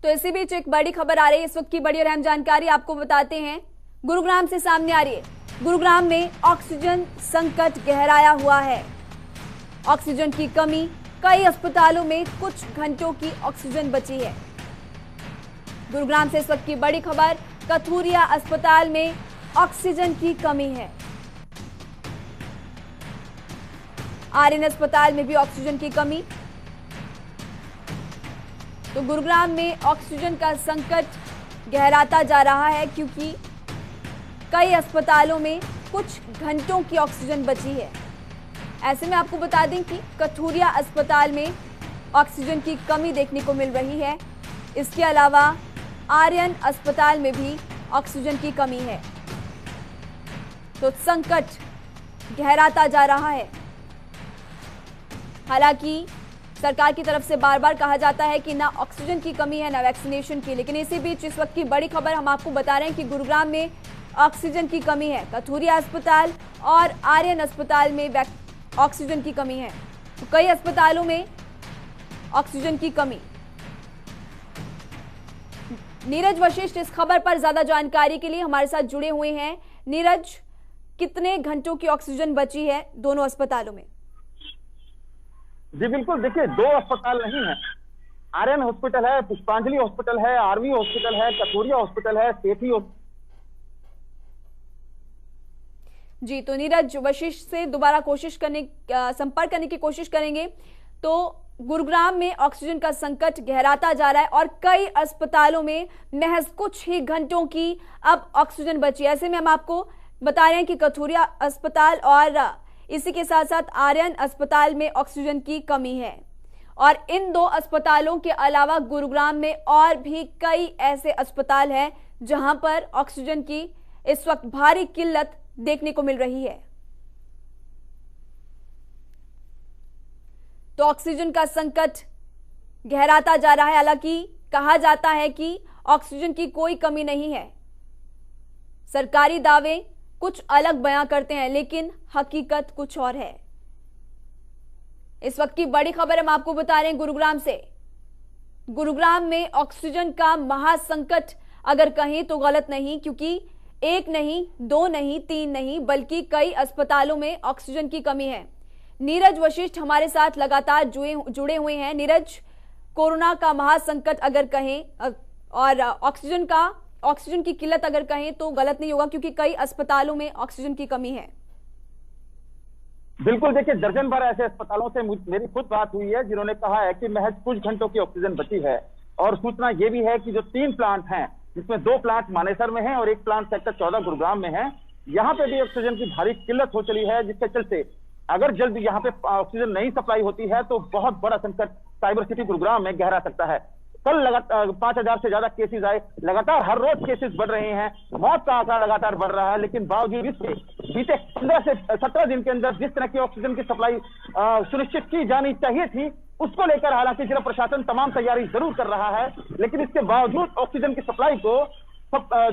तो इसी बीच एक बड़ी खबर आ रही है, इस वक्त की बड़ी और अहम जानकारी आपको बताते हैं। गुरुग्राम से सामने आ रही है। गुरुग्राम में ऑक्सीजन संकट गहराया हुआ है। ऑक्सीजन की कमी, कई अस्पतालों में कुछ घंटों की ऑक्सीजन बची है। गुरुग्राम से इस वक्त की बड़ी खबर, कथूरिया अस्पताल में ऑक्सीजन की कमी है। आर्यन अस्पताल में भी ऑक्सीजन की कमी। तो गुरुग्राम में ऑक्सीजन का संकट गहराता जा रहा है क्योंकि कई अस्पतालों में कुछ घंटों की ऑक्सीजन बची है। ऐसे में आपको बता दें कि कथूरिया अस्पताल में ऑक्सीजन की कमी देखने को मिल रही है। इसके अलावा आर्यन अस्पताल में भी ऑक्सीजन की कमी है। तो संकट गहराता जा रहा है। हालांकि सरकार की तरफ से बार बार कहा जाता है कि ना ऑक्सीजन की कमी है ना वैक्सीनेशन की, लेकिन इसी बीच इस वक्त की बड़ी खबर हम आपको बता रहे हैं कि गुरुग्राम में ऑक्सीजन की कमी है। कथूरिया अस्पताल और आर्यन अस्पताल में ऑक्सीजन की कमी है। तो कई अस्पतालों में ऑक्सीजन की कमी। नीरज वशिष्ठ इस खबर पर ज्यादा जानकारी के लिए हमारे साथ जुड़े हुए हैं। नीरज, कितने घंटों की ऑक्सीजन बची है दोनों अस्पतालों में? जी बिल्कुल, देखिए दो अस्पताल नहीं है, आर्यन हॉस्पिटल है, पुष्पांजलि हॉस्पिटल है, आरवी हॉस्पिटल है, कथूरिया हॉस्पिटल है, सेठी। जी, तो नीरज वशिष्ठ से दोबारा संपर्क करने की कोशिश करेंगे। तो गुरुग्राम में ऑक्सीजन का संकट गहराता जा रहा है और कई अस्पतालों में महज कुछ ही घंटों की अब ऑक्सीजन बची है। ऐसे में हम आपको बता रहे हैं कि कथूरिया अस्पताल और इसी के साथ साथ आर्यन अस्पताल में ऑक्सीजन की कमी है। और इन दो अस्पतालों के अलावा गुरुग्राम में और भी कई ऐसे अस्पताल हैं जहां पर ऑक्सीजन की इस वक्त भारी किल्लत देखने को मिल रही है। तो ऑक्सीजन का संकट गहराता जा रहा है। हालांकि कहा जाता है कि ऑक्सीजन की कोई कमी नहीं है। सरकारी दावे कुछ अलग बयां करते हैं, लेकिन हकीकत कुछ और है। इस वक्त की बड़ी खबर हम आपको बता रहे हैं गुरुग्राम से। गुरुग्राम में ऑक्सीजन का महासंकट अगर कहें तो गलत नहीं, क्योंकि एक नहीं, दो नहीं, तीन नहीं, बल्कि कई अस्पतालों में ऑक्सीजन की कमी है। नीरज वशिष्ठ हमारे साथ लगातार जुड़े हुए हैं। नीरज, कोरोना का महासंकट अगर कहें और ऑक्सीजन की किल्लत अगर कहें तो गलत नहीं होगा, क्योंकि कई अस्पतालों में ऑक्सीजन की कमी है। बिल्कुल, देखिए दर्जन भर ऐसे अस्पतालों से मेरी खुद बात हुई है जिन्होंने कहा है कि महज कुछ घंटों की ऑक्सीजन बची है। और सूचना ये भी है कि जो 3 प्लांट हैं, जिसमें 2 प्लांट मानेसर में हैं और 1 प्लांट सेक्टर 14 गुरुग्राम में है, यहाँ पे भी ऑक्सीजन की भारी किल्लत हो चली है, जिसके चलते अगर जल्द यहाँ पे ऑक्सीजन नहीं सप्लाई होती है तो बहुत बड़ा संकट साइबर सिटी गुरुग्राम में गहरा सकता है। कल लगातार 5000 से ज्यादा केसेस आए, लगातार हर रोज केसेस बढ़ रहे हैं, मौत का आंकड़ा लगातार बढ़ रहा है। लेकिन बावजूद इसके बीते 15 से 17 दिन के अंदर जिस तरह की ऑक्सीजन की सप्लाई सुनिश्चित की जानी चाहिए थी, उसको लेकर हालांकि जिला प्रशासन तमाम तैयारी जरूर कर रहा है, लेकिन इसके बावजूद ऑक्सीजन की सप्लाई को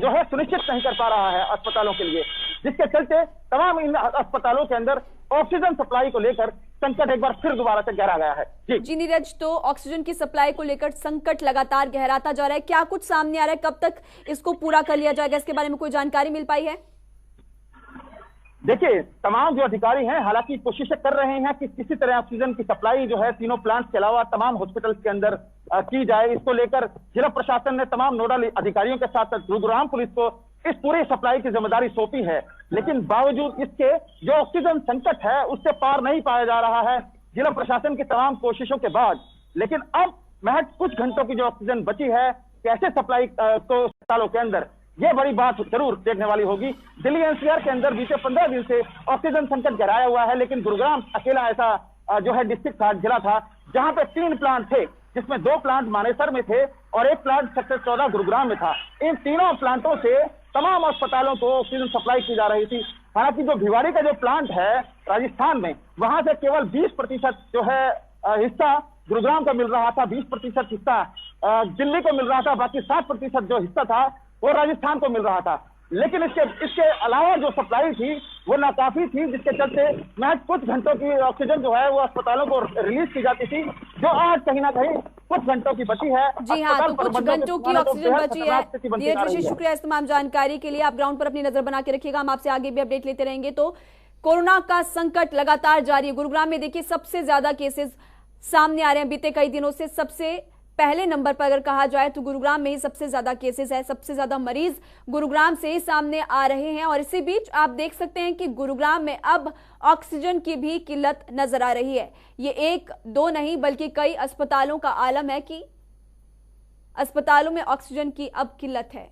जो है सुनिश्चित नहीं कर पा रहा है अस्पतालों के लिए, जिसके चलते तमाम इन अस्पतालों के अंदर ऑक्सीजन सप्लाई को लेकर संकट एक बार फिर दोबारा से गहरा गया है। जी नीरज, तो ऑक्सीजन की सप्लाई को लेकर संकट लगातार गहराता जा रहा है। क्या कुछ सामने आ रहा है, कब तक इसको पूरा कर लिया जाएगा, इसके बारे में कोई जानकारी मिल पाई है? देखिए, तमाम जो अधिकारी हैं हालांकि कोशिशें कर रहे हैं कि किसी तरह ऑक्सीजन की सप्लाई जो है तीनों प्लांट्स के अलावा तमाम हॉस्पिटल्स के अंदर की जाए। इसको लेकर जिला प्रशासन ने तमाम नोडल अधिकारियों के साथ गुरुग्राम पुलिस को इस पूरी सप्लाई की जिम्मेदारी सौंपी है। लेकिन बावजूद इसके जो ऑक्सीजन संकट है उससे पार नहीं पाया जा रहा है जिला प्रशासन की तमाम कोशिशों के बाद। लेकिन अब महज कुछ घंटों की जो ऑक्सीजन बची है, कैसे सप्लाई को अस्पतालों के अंदर, ये बड़ी बात जरूर देखने वाली होगी। दिल्ली एनसीआर के अंदर बीते 15 दिन से ऑक्सीजन संकट गहराया हुआ है, लेकिन गुरुग्राम अकेला ऐसा जो है डिस्ट्रिक्ट था, जिला था, जहां पे 3 प्लांट थे, जिसमें 2 प्लांट मानेसर में थे और 1 प्लांट सेक्टर 14 गुरुग्राम में था। इन तीनों प्लांटों से तमाम अस्पतालों को ऑक्सीजन सप्लाई की जा रही थी। हालांकि जो भिवाड़ी का जो प्लांट है राजस्थान में, वहां से केवल 20% जो है हिस्सा गुरुग्राम को मिल रहा था, 20% हिस्सा दिल्ली को मिल रहा था, बाकी 60% जो हिस्सा था वो राजस्थान को मिल रहा था। लेकिन इसके अलावा जो सप्लाई थी वो नाकाफी थी, जिसके चलते महज कुछ घंटों की ऑक्सीजन जो है वो अस्पतालों को रिलीज की जाती थी, जो आज कहीं ना कहीं कुछ घंटों की बची है। जी हाँ, तो कुछ घंटों की ऑक्सीजन बची है। धीरज ऋषि, शुक्रिया इस तमाम जानकारी के लिए। आप ग्राउंड पर अपनी नजर बना के रखिएगा, हम आपसे आगे भी अपडेट लेते रहेंगे। तो कोरोना का संकट लगातार जारी है। गुरुग्राम में देखिए सबसे ज्यादा केसेस सामने आ रहे हैं बीते कई दिनों से। सबसे पहले नंबर पर अगर कहा जाए तो गुरुग्राम में ही सबसे ज्यादा केसेस है, सबसे ज्यादा मरीज गुरुग्राम से ही सामने आ रहे हैं। और इसी बीच आप देख सकते हैं कि गुरुग्राम में अब ऑक्सीजन की भी किल्लत नजर आ रही है। ये एक दो नहीं बल्कि कई अस्पतालों का आलम है कि अस्पतालों में ऑक्सीजन की अब किल्लत है।